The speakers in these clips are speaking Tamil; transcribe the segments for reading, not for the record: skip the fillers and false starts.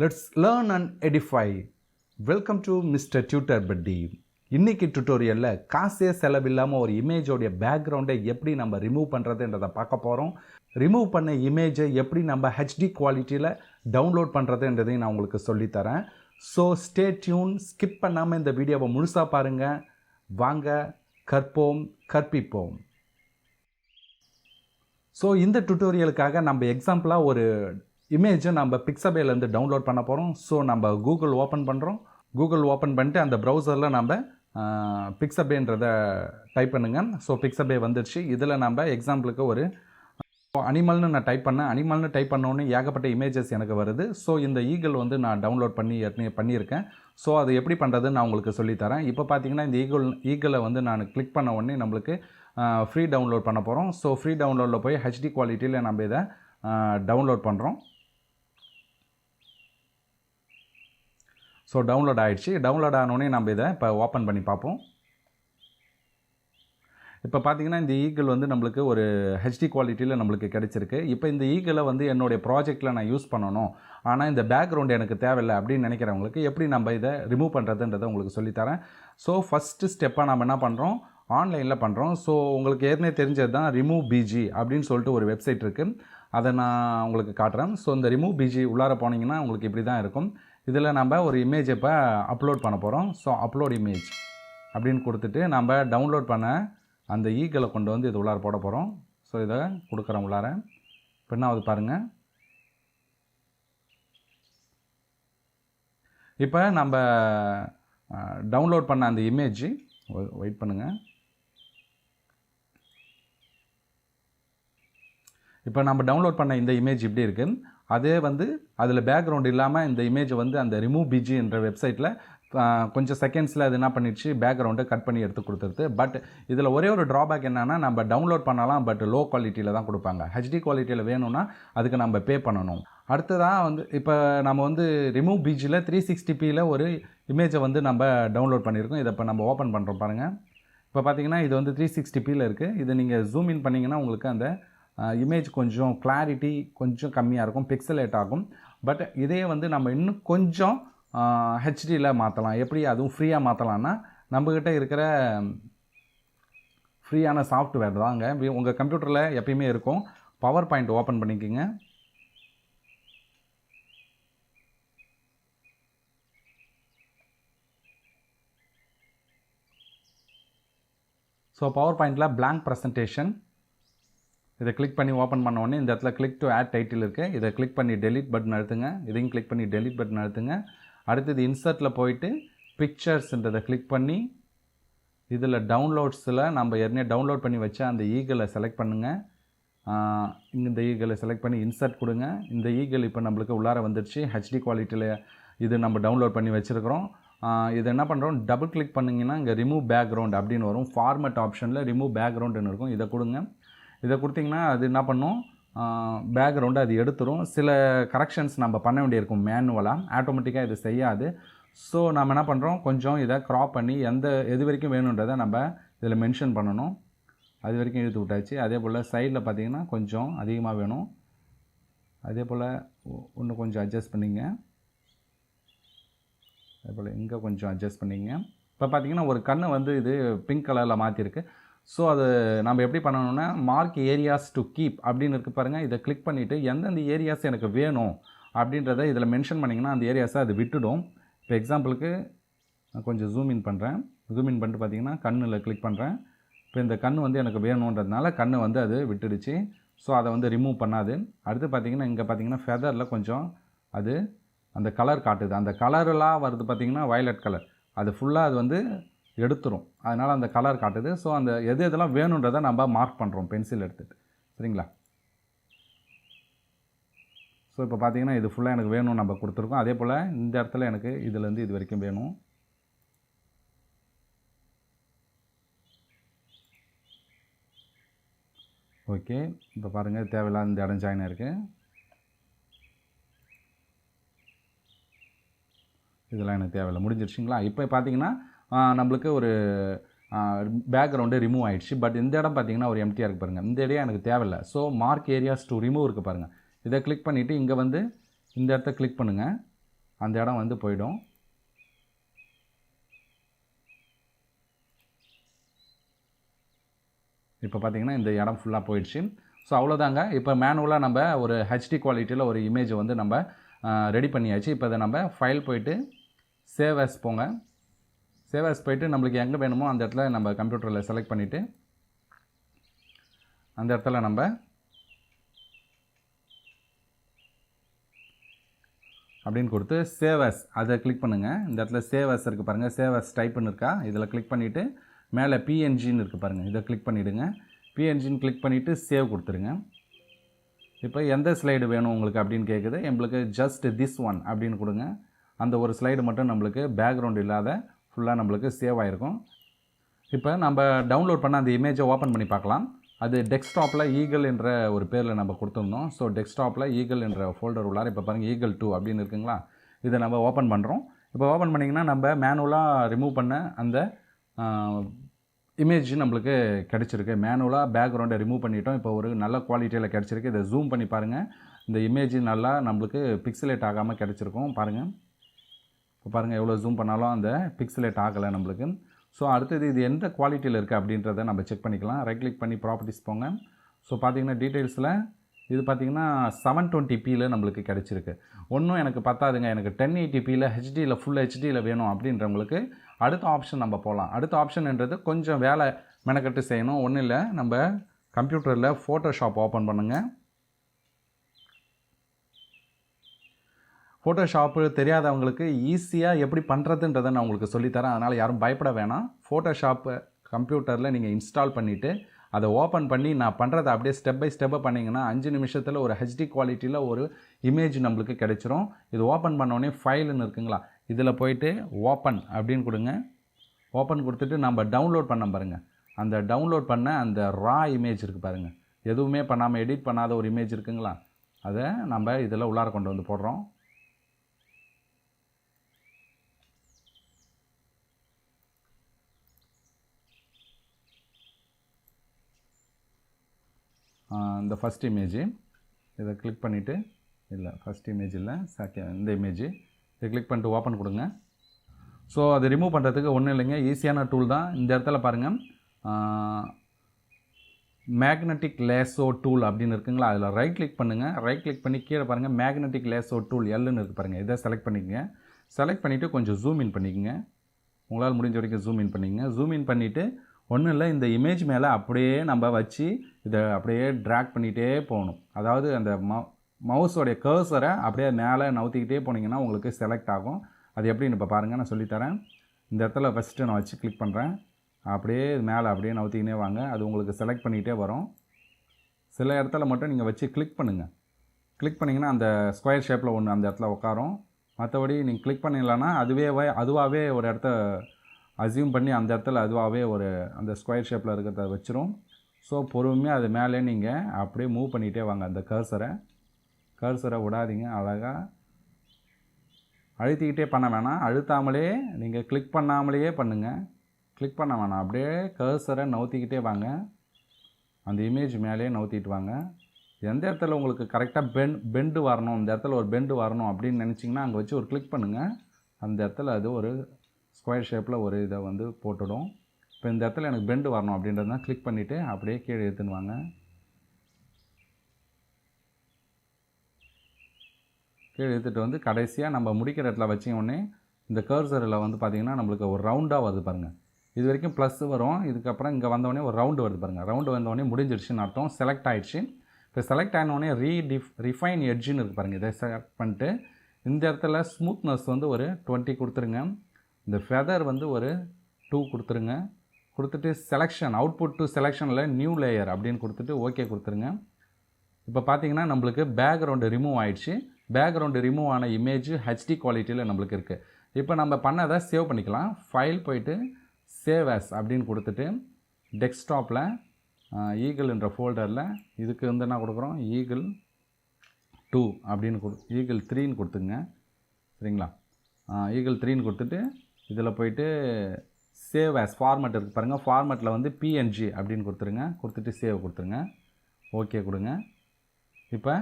Let's learn and edify. Welcome to Mrtutorbuddy. இன்னைக்கு டுட்டோரியலில் காசே செலவில்லாமல் ஒரு இமேஜோடைய பேக்ரவுண்டை எப்படி நம்ம ரிமூவ் பண்ணுறதுன்றதை பார்க்க போகிறோம். ரிமூவ் பண்ண இமேஜை எப்படி நம்ம ஹெச்டி குவாலிட்டியில் டவுன்லோட் பண்ணுறதுன்றதையும் நான் உங்களுக்கு சொல்லித்தரேன். ஸோ ஸ்டே டியூன், ஸ்கிப் பண்ணாமல் இந்த வீடியோவை முழுசாக பாருங்கள். வாங்க கற்போம் கற்பிப்போம். ஸோ இந்த டுட்டோரியலுக்காக நம்ம எக்ஸாம்பிளாக ஒரு இமேஜை நம்ம பிக்சபேலேருந்து டவுன்லோட் பண்ண போகிறோம். ஸோ நம்ம கூகுள் ஓப்பன் பண்ணுறோம். கூகுள் ஓப்பன் பண்ணிட்டு அந்த ப்ரௌசரில் நம்ம பிக்சபேன்றதை டைப் பண்ணுங்கள். ஸோ பிக்சபே வந்துடுச்சு. இதில் நம்ம எக்ஸாம்பிளுக்கு ஒரு அனிமல்னு நான் டைப் பண்ணேன். அனிமல்னு டைப் பண்ணோன்னே ஏகப்பட்ட இமேஜஸ் எனக்கு வருது. ஸோ இந்த ஈகிள் வந்து நான் டவுன்லோட் பண்ணியிருக்கேன். ஸோ அது எப்படி பண்ணுறதுன்னு நான் உங்களுக்கு சொல்லித்தரேன். இப்போ பார்த்தீங்கன்னா இந்த ஈகிளை வந்து நான் கிளிக் பண்ண உடனே நம்மளுக்கு ஃப்ரீ டவுன்லோட் பண்ண போகிறோம். ஸோ ஃப்ரீ டவுன்லோடில் போய் ஹெச்டி குவாலிட்டியில் நம்ம இதை டவுன்லோட் பண்ணுறோம். ஸோ டவுன்லோட் ஆகிடுச்சு. டவுன்லோட் ஆனோடனே நம்ம இதை இப்போ ஓப்பன் பண்ணி பார்ப்போம். இப்போ பார்த்தீங்கன்னா இந்த ஈகிள் வந்து நம்மளுக்கு ஒரு ஹெச்டி குவாலிட்டியில் நம்மளுக்கு கிடச்சிருக்கு. இப்போ இந்த ஈகிளை வந்து என்னுடைய ப்ராஜெக்டில் நான் யூஸ் பண்ணணும், ஆனால் இந்த பேக்ரவுண்டு எனக்கு தேவையில்லை அப்படின்னு நினைக்கிறவங்களுக்கு எப்படி நம்ம இதை ரிமூவ் பண்ணுறதுன்றதை உங்களுக்கு சொல்லித்தரேன். ஸோ ஃபஸ்ட்டு ஸ்டெப்பாக நம்ம என்ன பண்ணுறோம், ஆன்லைனில் பண்ணுறோம். ஸோ உங்களுக்கு ஏற்கனவே தெரிஞ்சது தான் remove.bg அப்படின்னு சொல்லிட்டு ஒரு வெப்சைட் இருக்குது. அதை நான் உங்களுக்கு காட்டுறேன். ஸோ இந்த remove.bg உள்ளார போனீங்கன்னா உங்களுக்கு இப்படி தான் இருக்கும். இதில் நம்ம ஒரு இமேஜ் இப்போ அப்லோட் பண்ண போகிறோம். ஸோ அப்லோட் இமேஜ் அப்படின்னு கொடுத்துட்டு நம்ம டவுன்லோட் பண்ண அந்த ஈகிளை கொண்டு வந்து இது உள்ளார போட போகிறோம். ஸோ இதை கொடுக்குறோம் உள்ளார. இப்போ என்ன ஆகுது பாருங்கள். இப்போ நம்ம டவுன்லோட் பண்ண அந்த இமேஜ், வெயிட் பண்ணுங்கள். இப்போ நம்ம டவுன்லோட் பண்ண இந்த இமேஜ் இப்படி இருக்குது. அதே வந்து அதில் பேக்ரவுண்ட் இல்லாமல் இந்த இமேஜ் வந்து அந்த remove.bg என்ற வெப்சைட்டில் கொஞ்சம் செகண்ட்ஸில் அது என்ன பண்ணிடுச்சு, பேக்ரவுண்டை கட் பண்ணி எடுத்து கொடுத்துருது. பட் இதில் ஒரே ஒரு ட்ராபேக் என்னென்னா, நம்ம டவுன்லோட் பண்ணலாம், பட் லோ குவாலிட்டியில் தான் கொடுப்பாங்க. ஹெச்டி குவாலிட்டியில் வேணும்னா அதுக்கு நம்ம பே பண்ணணும். அடுத்ததாக வந்து இப்போ நம்ம வந்து remove.bgயில் 360pயில் ஒரு இமேஜை வந்து நம்ம டவுன்லோட் பண்ணியிருக்கோம். இதை இப்போ நம்ம ஓப்பன் பண்ணுறோம் பாருங்கள். இப்போ பார்த்தீங்கன்னா இது வந்து 360pயில் இருக்குது. இதை நீங்கள் ஜூம் இன் பண்ணிங்கன்னா உங்களுக்கு அந்த இமேஜ் கொஞ்சம் கிளாரிட்டி கொஞ்சம் கம்மியாக இருக்கும், பிக்சலேட் ஆகும். பட் இதே வந்து நம்ம இன்னும் கொஞ்சம் ஹெச்டியில் மாற்றலாம். எப்படி அதுவும் ஃப்ரீயாக மாற்றலான்னா, நம்மக்கிட்ட இருக்கிற ஃப்ரீயான சாஃப்ட்வேர் தாங்க உங்கள் கம்ப்யூட்டரில் எப்பயுமே இருக்கும். பவர் பாயிண்ட் ஓப்பன் பண்ணிக்கோங்க. ஸோ பவர் பாயிண்டில் blank ப்ரெசன்டேஷன் இதை கிளிக் பண்ணி ஓப்பன் பண்ண உடனே இந்த இடத்துல கிளிக் டு ஆட் டைட்டில் இருக்குது. இதை கிளிக் பண்ணி டெலிட் பட்டன் அழுத்துங்க. இதையும் கிளிக் பண்ணி டெலிட் பட்டன் அழுத்துங்க. அடுத்தது இன்சர்ட்டில் போயிட்டு பிக்சர்ஸ்ன்றதை கிளிக் பண்ணி இதில் டவுன்லோட்ஸில் நம்ம ஏற்கனவே டவுன்லோட் பண்ணி வச்ச அந்த ஈகிளை செலக்ட் பண்ணுங்கள். இந்த ஈகிளை செலக்ட் பண்ணி இன்சர்ட் கொடுங்க. இந்த ஈகிள் இப்போ நம்மளுக்கு உள்ளார வந்துடுச்சு. ஹெச்டி குவாலிட்டியில் இது நம்ம டவுன்லோட் பண்ணி வச்சுருக்கிறோம். இது என்ன பண்ணுறோம், டபுள் கிளிக் பண்ணிங்கன்னா இங்கே ரிமூவ் பேக்ரவுண்ட் அப்படின்னு வரும். ஃபார்மேட் ஆப்ஷனில் ரிமூவ் பேக்ரவுண்டுன்னு இருக்கும். இதை கொடுங்க. இதை கொடுத்திங்கன்னா அது என்ன பண்ணும், பேக்ரவுண்டு அது எடுத்துரும். சில கரெக்ஷன்ஸ் நம்ம பண்ண வேண்டியிருக்கும் மேனுவலாக, ஆட்டோமேட்டிக்காக இது செய்யாது. ஸோ நம்ம என்ன பண்ணுறோம், கொஞ்சம் இதை க்ராப் பண்ணி எது வரைக்கும் வேணுன்றதை நம்ம இதில் மென்ஷன் பண்ணணும். அது வரைக்கும் இழுத்து விட்டாச்சு. அதே போல் சைடில் பார்த்திங்கன்னா கொஞ்சம் அதிகமாக வேணும். அதே போல் இன்னும் கொஞ்சம் அட்ஜஸ்ட் பண்ணிங்க. அதே போல் இங்கே கொஞ்சம் அட்ஜஸ்ட் பண்ணிங்க. இப்போ பார்த்திங்கன்னா ஒரு கண்ணை வந்து இது பிங்க் கலரில் மாற்றிருக்கு. ஸோ அது நம்ம எப்படி பண்ணணும்னா, மார்க் ஏரியாஸ் டு கீப் அப்படின்னு இருக்குது பாருங்கள். இதை கிளிக் பண்ணிவிட்டு எந்தெந்த ஏரியாஸ் எனக்கு வேணும் அப்படின்றத இதில் மென்ஷன் பண்ணிங்கன்னா அந்த ஏரியாஸை அது விட்டுடும். இப்போ எக்ஸாம்பிளுக்கு நான் கொஞ்சம் ஜூம் இன் பண்ணுறேன். ஜூம் இன் பண்ணிட்டு பார்த்திங்கன்னா கண்ணில் கிளிக் பண்ணுறேன். இப்போ இந்த கண் வந்து எனக்கு வேணுன்றதுனால கண் வந்து அது விட்டுடுச்சு. ஸோ அதை வந்து ரிமூவ் பண்ணாது. அடுத்து பார்த்திங்கன்னா இங்கே பார்த்திங்கன்னா ஃபெதரில் கொஞ்சம் அது அந்த கலர் காட்டுது. அந்த கலரெலாம் வருது பார்த்திங்கன்னா வயலட் கலர், அது ஃபுல்லாக அது வந்து எடுத்துரும். அதனால் அந்த கலர் காட்டுது. ஸோ அந்த எதெல்லாம் வேணுன்றதை நம்ம மார்க் பண்ணுறோம் பென்சில் எடுத்துகிட்டு. சரிங்களா? ஸோ இப்போ பார்த்தீங்கன்னா இது ஃபுல்லாக எனக்கு வேணும் நம்ம கொடுத்துருக்கோம். அதே போல் இந்த இடத்துல எனக்கு இதுலேருந்து இது வரைக்கும் வேணும். ஓகே, இப்போ பாருங்கள் தேவையில்லாத இந்த இடம் ஜாயின் இருக்குது. இதெல்லாம் எனக்கு தேவையில்லை, முடிஞ்சிருச்சுங்களா? இப்போ பார்த்தீங்கன்னா நம்மளுக்கு ஒரு பேக்ரவுண்டு ரிமூவ் ஆகிடுச்சு. பட் இந்த இடம் பார்த்திங்கன்னா ஒரு எம்டியாக இருக்குது பாருங்கள். இந்த இடம் எனக்கு தேவையில்லை. So mark areas to remove இருக்குது பாருங்கள். இதை கிளிக் பண்ணிவிட்டு இங்கே வந்து இந்த இடத்த கிளிக் பண்ணுங்கள். அந்த இடம் வந்து போய்டும். இப்போ பார்த்தீங்கன்னா இந்த இடம் ஃபுல்லாக போயிடுச்சு. ஸோ அவ்வளோதாங்க. இப்போ மேனுவலாக நம்ம ஒரு ஹெச்டி குவாலிட்டியில் ஒரு இமேஜை வந்து நம்ம ரெடி பண்ணியாச்சு. இப்போ இதை நம்ம ஃபைல் போயிட்டு சேவ் as போங்க. சேவ் as போயிட்டு நம்மளுக்கு எங்கே வேணுமோ அந்த இடத்துல நம்ம கம்ப்யூட்டரில் செலக்ட் பண்ணிவிட்டு அந்த இடத்துல நம்ம அப்படின்னு கொடுத்து சேவ் as அதை கிளிக் பண்ணுங்கள். இந்த இடத்துல சேவ் as இருக்குது பாருங்கள். சேவ் as டைப்னு இருக்கா, இதில் கிளிக் பண்ணிவிட்டு மேலே பிஎன்ஜின்னு இருக்குது பாருங்கள், இதை கிளிக் பண்ணிவிடுங்க. பிஎன்ஜின்னு கிளிக் பண்ணிவிட்டு சேவ் கொடுத்துருங்க. இப்போ எந்த ஸ்லைடு வேணும் உங்களுக்கு அப்படின்னு கேட்குது. நம்மளுக்கு ஜஸ்ட் திஸ் ஒன் அப்படின்னு கொடுங்க. அந்த ஒரு ஸ்லைடு மட்டும் நம்மளுக்கு பேக்ரவுண்ட் இல்லாத ஃபுல்லாக நம்மளுக்கு சேவ் ஆகிருக்கும். இப்போ நம்ம டவுன்லோட் பண்ண அந்த இமேஜை ஓப்பன் பண்ணி பார்க்கலாம். அது டெஸ்க்டாப்பில் ஈகிள் என்ற ஒரு பேரில் நம்ம கொடுத்துருந்தோம். ஸோ டெஸ்க்டாப்பில் ஈகிள் என்ற ஃபோல்டர் உள்ளார இப்போ பாருங்கள் ஈகிள் 2 அப்படின்னு இருக்குங்களா, இதை நம்ம ஓப்பன் பண்ணுறோம். இப்போ ஓப்பன் பண்ணிங்கன்னா நம்ம மேனுவலாக ரிமூவ் பண்ண அந்த இமேஜ் நம்மளுக்கு கிடச்சிருக்கு. மேனுவலாக பேக்ரவுண்டை ரிமூவ் பண்ணிட்டோம். இப்போ ஒரு நல்ல குவாலிட்டியில் கிடச்சிருக்கு. இதை ஜூம் பண்ணி பாருங்கள். இந்த இமேஜ் நல்லா நம்மளுக்கு பிக்சலேட் ஆகாமல் கிடச்சிருக்கும் பாருங்கள். இப்போ பாருங்கள் எவ்வளோ ஜூம் பண்ணாலும் அந்த பிக்சலேட் ஆகலை நம்மளுக்கு. ஸோ அடுத்தது இது எந்த குவாலிட்டியில் இருக்குது அப்படின்றத நம்ம செக் பண்ணிக்கலாம். ரைட் கிளிக் பண்ணி ப்ராப்பர்ட்டிஸ் போங்க. ஸோ பார்த்தீங்கன்னா டீட்டெயில்ஸில் இது பார்த்திங்கன்னா 720pயில் நம்மளுக்கு கிடச்சிருக்கு. ஒன்றும் எனக்கு பத்தாதுங்க, எனக்கு 1080pயில் ஹெச்டியில் ஃபுல் ஹெச்டியில் வேணும் அப்படின்றவங்களுக்கு அடுத்த ஆப்ஷன் நம்ம போகலாம். அடுத்த ஆப்ஷன்ன்றது கொஞ்சம் வேலை மெனக்கட்டு செய்யணும். ஒன்றும் இல்லை, நம்ம கம்ப்யூட்டரில் ஃபோட்டோஷாப் ஓப்பன் பண்ணுங்கள். ஃபோட்டோஷாப்பு தெரியாதவங்களுக்கு ஈஸியாக எப்படி பண்ணுறதுன்றதை நான் உங்களுக்கு சொல்லித்தரேன். அதனால் யாரும் பயப்பட வேணாம். ஃபோட்டோஷாப்பை கம்ப்யூட்டரில் நீங்கள் இன்ஸ்டால் பண்ணிவிட்டு அதை ஓப்பன் பண்ணி நான் பண்ணுறதை அப்படியே ஸ்டெப் பை ஸ்டெப்பாக பண்ணிங்கன்னா 5 நிமிஷத்தில் ஒரு ஹெச்டி குவாலிட்டியில் ஒரு இமேஜ் நம்மளுக்கு கிடைச்சிரும். இது ஓப்பன் பண்ணோடனே ஃபைலுன்னு இருக்குங்களா, இதில் போயிட்டு ஓப்பன் அப்படின்னு கொடுங்க. ஓப்பன் கொடுத்துட்டு நம்ம டவுன்லோட் பண்ண பாருங்கள், அந்த டவுன்லோட் பண்ண அந்த ரா இமேஜ் இருக்குது பாருங்கள், எதுவுமே பண்ணாமல் எடிட் பண்ணாத ஒரு இமேஜ் இருக்குங்களா, அதை நம்ம இதில் உள்ளார கொண்டு வந்து போடுறோம். இந்த ஃபஸ்ட் இமேஜ் இதை கிளிக் பண்ணிவிட்டு, இல்லை ஃபஸ்ட் இமேஜ் இல்லை இந்த இமேஜ் இதை கிளிக் பண்ணிட்டு ஓப்பன் கொடுங்க. ஸோ அதை ரிமூவ் பண்ணுறதுக்கு ஒன்றும் இல்லைங்க, ஈஸியான டூல் தான். இந்த இடத்துல பாருங்கள் மேக்னெட்டிக் லேசோ டூல் அப்படின்னு இருக்குங்களா, அதில் ரைட் கிளிக் பண்ணுங்கள். ரைட் கிளிக் பண்ணி கீழே பாருங்கள் மேக்னெட்டிக் லேசோ டூல் எல்லுன்னு இருக்குது பாருங்கள், இதை செலக்ட் பண்ணிக்கங்க. செலக்ட் பண்ணிவிட்டு கொஞ்சம் ஜூம் இன் பண்ணிக்கங்க. உங்களால் முடிஞ்ச வரைக்கும் ஜூம் இன் பண்ணிக்கங்க. ஜூம் இன் பண்ணிவிட்டு ஒன்றும் இல்லை, இந்த இமேஜ் மேலே அப்படியே நம்ம வச்சு இதை அப்படியே ட்ராக் பண்ணிகிட்டே போகணும். அதாவது அந்த மவுஸோடைய கர்சரை அப்படியே மேலே நவுத்திக்கிட்டே போனீங்கன்னா உங்களுக்கு செலக்ட் ஆகும். அது எப்படின்னு இப்போ பாருங்கள், நான் சொல்லித்தரேன். இந்த இடத்துல ஃபஸ்ட்டு நான் வச்சு கிளிக் பண்ணுறேன். அப்படியே மேலே அப்படியே நவுத்திக்கினே வாங்க, அது உங்களுக்கு செலக்ட் பண்ணிகிட்டே வரும். சில இடத்துல மட்டும் நீங்கள் வச்சு கிளிக் பண்ணுங்கள். கிளிக் பண்ணிங்கன்னா அந்த ஸ்கொயர் ஷேப்பில் ஒன்று அந்த இடத்துல உட்காரும். மற்றபடி நீங்கள் கிளிக் பண்ணிடலான்னா அதுவாகவே ஒரு இடத்த அசியூம் பண்ணி அந்த இடத்துல அதுவாகவே ஒரு அந்த ஸ்கொயர் ஷேப்பில் இருக்கிறத வச்சிரும். ஸோ பொறுமையாக அது மேலே நீங்கள் அப்படியே மூவ் பண்ணிகிட்டே வாங்க. அந்த கர்சரை விடாதீங்க, அழகாக அழுத்திக்கிட்டே பண்ண வேணாம், அழுத்தாமலே நீங்கள் கிளிக் பண்ணாமலேயே பண்ணுங்கள். கிளிக் பண்ண வேணாம், அப்படியே கர்சரை நவுத்திக்கிட்டே வாங்க. அந்த இமேஜ் மேலேயே நவுத்திட்டு வாங்க. எந்த இடத்துல உங்களுக்கு கரெக்டாக பெண்டு வரணும், இந்த இடத்துல ஒரு பெண்டு வரணும் அப்படின்னு நினச்சிங்கன்னா அங்கே வச்சு ஒரு கிளிக் பண்ணுங்கள். அந்த இடத்துல அது ஒரு ஸ்கொயர் ஷேப்பில் ஒரு இதை வந்து போட்டுடும். இப்போ இந்த இடத்துல எனக்கு பெண்டு வரணும் அப்படின்றது தான் கிளிக் பண்ணிவிட்டு அப்படியே கீழே எடுத்துன்னு வாங்க. கீழே எடுத்துகிட்டு வந்து கடைசியாக நம்ம முடிக்கிற இடத்துல வச்சிங்கன்னே இந்த கர்சரில் வந்து பார்த்திங்கன்னா நம்மளுக்கு ஒரு ரவுண்டாக வருது பாருங்கள். இது வரைக்கும் ப்ளஸ் வரும், இதுக்கப்புறம் இங்கே வந்தோடனே ஒரு ரவுண்டு வருது பாருங்கள். ரவுண்டு வந்தோடனே முடிஞ்சிடுச்சுன்னு அர்த்தம், செலக்ட் ஆகிடுச்சு. இப்போ செலக்ட் ஆனோடனே ரிஃபைன் எட்ஜுன்னு இருக்குது பாருங்கள், இதை செலக்ட் பண்ணிட்டு இந்த இடத்துல ஸ்மூத்னஸ் வந்து ஒரு 20 கொடுத்துருங்க. இந்த ஃபெதர் வந்து ஒரு 2 கொடுத்துருங்க. கொடுத்துட்டு செலெக்ஷன் அவுட்புட் டு செலெக்ஷனில் நியூ லேயர் அப்படின்னு கொடுத்துட்டு ஓகே கொடுத்துருங்க. இப்போ பார்த்தீங்கன்னா நம்மளுக்கு பேக்ரவுண்டு ரிமூவ் ஆகிடுச்சு. பேக்ரவுண்டு ரிமூவ் ஆன இமேஜ் ஹெச்டி குவாலிட்டியில் நம்மளுக்கு இருக்குது. இப்போ நம்ம பண்ணதை சேவ் பண்ணிக்கலாம். ஃபைல் போயிட்டு சேவ் as அப்படின்னு கொடுத்துட்டு டெஸ்க்டாப்பில் ஈகிள் என்ற ஃபோல்டரில் இதுக்கு வந்து என்ன கொடுக்குறோம், ஈகிள் 2 அப்படின்னு ஈகிள் 3ன்னு கொடுத்துங்க. சரிங்களா, ஈகிள் 3ன்னு கொடுத்துட்டு இதில் போயிட்டு சேவ் as ஃபார்மேட் இருக்குது பாருங்கள், ஃபார்மேட்டில் வந்து PNG அப்படின்னு கொடுத்துருங்க. கொடுத்துட்டு சேவ் கொடுத்துருங்க, ஓகே கொடுங்க. இப்போ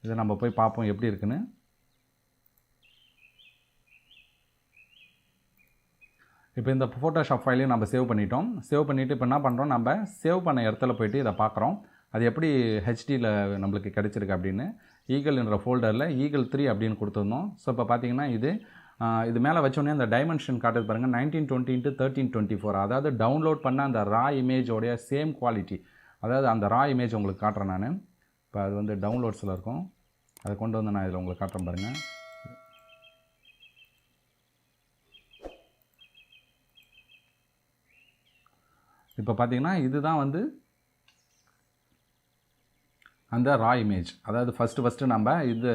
இதை நம்ம போய் பார்ப்போம் எப்படி இருக்குன்னு. இப்போ இந்த ஃபோட்டோஷாப் ஃபைலையும் நம்ம சேவ் பண்ணிட்டோம். சேவ் பண்ணிவிட்டு இப்போ என்ன பண்ணுறோம், நம்ம சேவ் பண்ண இடத்துல போய்ட்டு இதை பார்க்குறோம். அது எப்படி ஹெச்டியில் நம்மளுக்கு கிடச்சிருக்கு அப்படின்னு ஈகிள்ன்ற ஃபோல்டரில் ஈகிள் 3 அப்படின்னு கொடுத்துருந்தோம். ஸோ இப்போ பார்த்தீங்கன்னா இது மேலே வச்சோடனே அந்த டைமென்ஷன் காட்டுது பாருங்கள், 1920x1324. அதாவது டவுன்லோட் பண்ண அந்த ரா இமேஜோடைய சேம் குவாலிட்டி, அதாவது அந்த ரா இமேஜ் உங்களுக்கு காட்டுறேன் நான். இப்போ அது வந்து டவுன்லோட்ஸில் இருக்கும், அதை கொண்டு வந்து நான் இதில் உங்களுக்கு காட்டுறேன் பாருங்கள். இப்போ பார்த்தீங்கன்னா இதுதான் வந்து அந்த ரா இமேஜ். அதாவது ஃபஸ்ட்டு நம்ம இது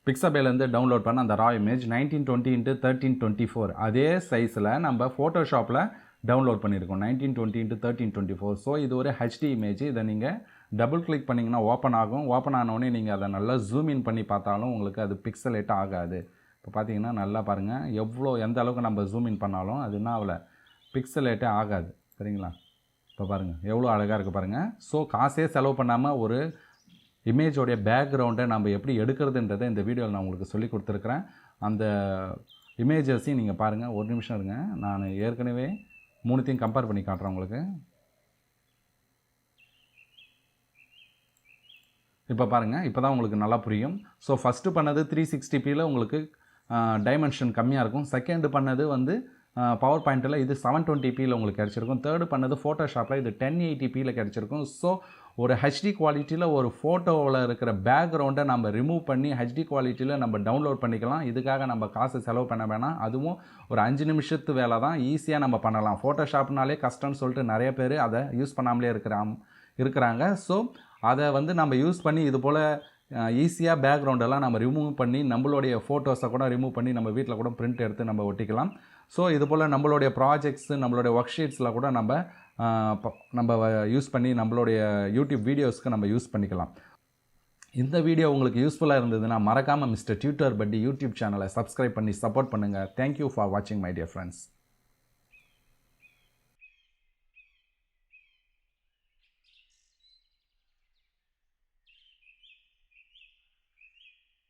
பிக்சபேலேருந்து டவுன்லோட் பண்ண அந்த ரா இமேஜ் 1920x1324 அதே சைஸில் நம்ம ஃபோட்டோஷாப்பில் டவுன்லோட் பண்ணியிருக்கோம், 1920x1324. ஸோ இது ஒரு ஹெச்டி இமேஜ். இதை நீங்கள் டபுள் கிளிக் பண்ணிங்கன்னா ஓப்பன் ஆகும். ஓப்பன் ஆனோடனே நீங்கள் அதை நல்லா ஜூம் இன் பண்ணி பார்த்தாலும் உங்களுக்கு அது பிக்சலேட் ஆகாது. இப்போ பார்த்தீங்கன்னா நல்லா பாருங்கள், எந்த அளவுக்கு நம்ம ஜூம் இன் பண்ணாலும் அது என்ன ஆகலை, பிக்சலேட்டே ஆகாது. சரிங்களா? இப்போ பாருங்கள் எவ்வளோ அழகாக இருக்குது பாருங்கள். ஸோ காசே செலவு பண்ணாமல் ஒரு இமேஜோடைய பேக்ரவுண்டை நம்ம எப்படி எடுக்கிறதுன்றதை இந்த வீடியோவில் நான் உங்களுக்கு சொல்லி கொடுத்துருக்குறேன். அந்த இமேஜஸையும் நீங்கள் பாருங்கள். ஒரு நிமிஷம் இருங்க, நான் ஏற்கனவே 3த்தையும் கம்பேர் பண்ணி காட்டுறேன் உங்களுக்கு. இப்போ பாருங்கள், இப்போ தான் உங்களுக்கு நல்லா புரியும். ஸோ ஃபஸ்ட்டு பண்ணது 360pயில் உங்களுக்கு டைமென்ஷன் கம்மியாக இருக்கும். செகண்டு பண்ணது வந்து பவர் பாயிண்ட்டில் இது 720pயில் உங்களுக்கு கிடச்சிருக்கும். தேர்டு பண்ணது ஃபோட்டோஷாப்பில் இது 1080pயில் கிடச்சிருக்கும். ஸோ ஒரு ஹெச்டி குவாலிட்டியில் ஒரு ஃபோட்டோவில் இருக்கிற பேக்ரவுண்டை நம்ம ரிமூவ் பண்ணி ஹெச்டி குவாலிட்டியில் நம்ம டவுன்லோட் பண்ணிக்கலாம். இதுக்காக நம்ம காசு செலவு பண்ண வேணாம். அதுவும் ஒரு 5 நிமிஷத்து வேலை தான், ஈஸியாக நம்ம பண்ணலாம். ஃபோட்டோஷாப்னாலே கஷ்டம்னு சொல்லிட்டு நிறைய பேர் அதை யூஸ் பண்ணாமலே இருக்கிறாங்க. ஸோ அதை வந்து நம்ம யூஸ் பண்ணி இது போல் ஈஸியாக பேக்ரவுண்டெல்லாம் நம்ம ரிமூவ் பண்ணி நம்மளுடைய ஃபோட்டோஸை கூட ரிமூவ் பண்ணி நம்ம வீட்டில் கூட பிரிண்ட் எடுத்து நம்ம ஒட்டிக்கலாம். ஸோ இது போல் நம்மளுடைய ப்ராஜெக்ட்ஸு, நம்மளுடைய ஒர்க் ஷீட்ஸில் கூட நம்ம யூஸ் பண்ணி நம்மளுடைய யூடியூப் வீடியோஸ்க்கு நம்ம யூஸ் பண்ணிக்கலாம். இந்த வீடியோ உங்களுக்கு யூஸ்ஃபுல்லாக இருந்ததுன்னா மறக்காமல் Mrtutorbuddy யூடியூப் சேனலை சப்ஸ்கிரைப் பண்ணி சப்போர்ட் பண்ணுங்கள். தேங்க்யூ ஃபார் வாட்சிங் மை டியர் ஃப்ரெண்ட்ஸ்.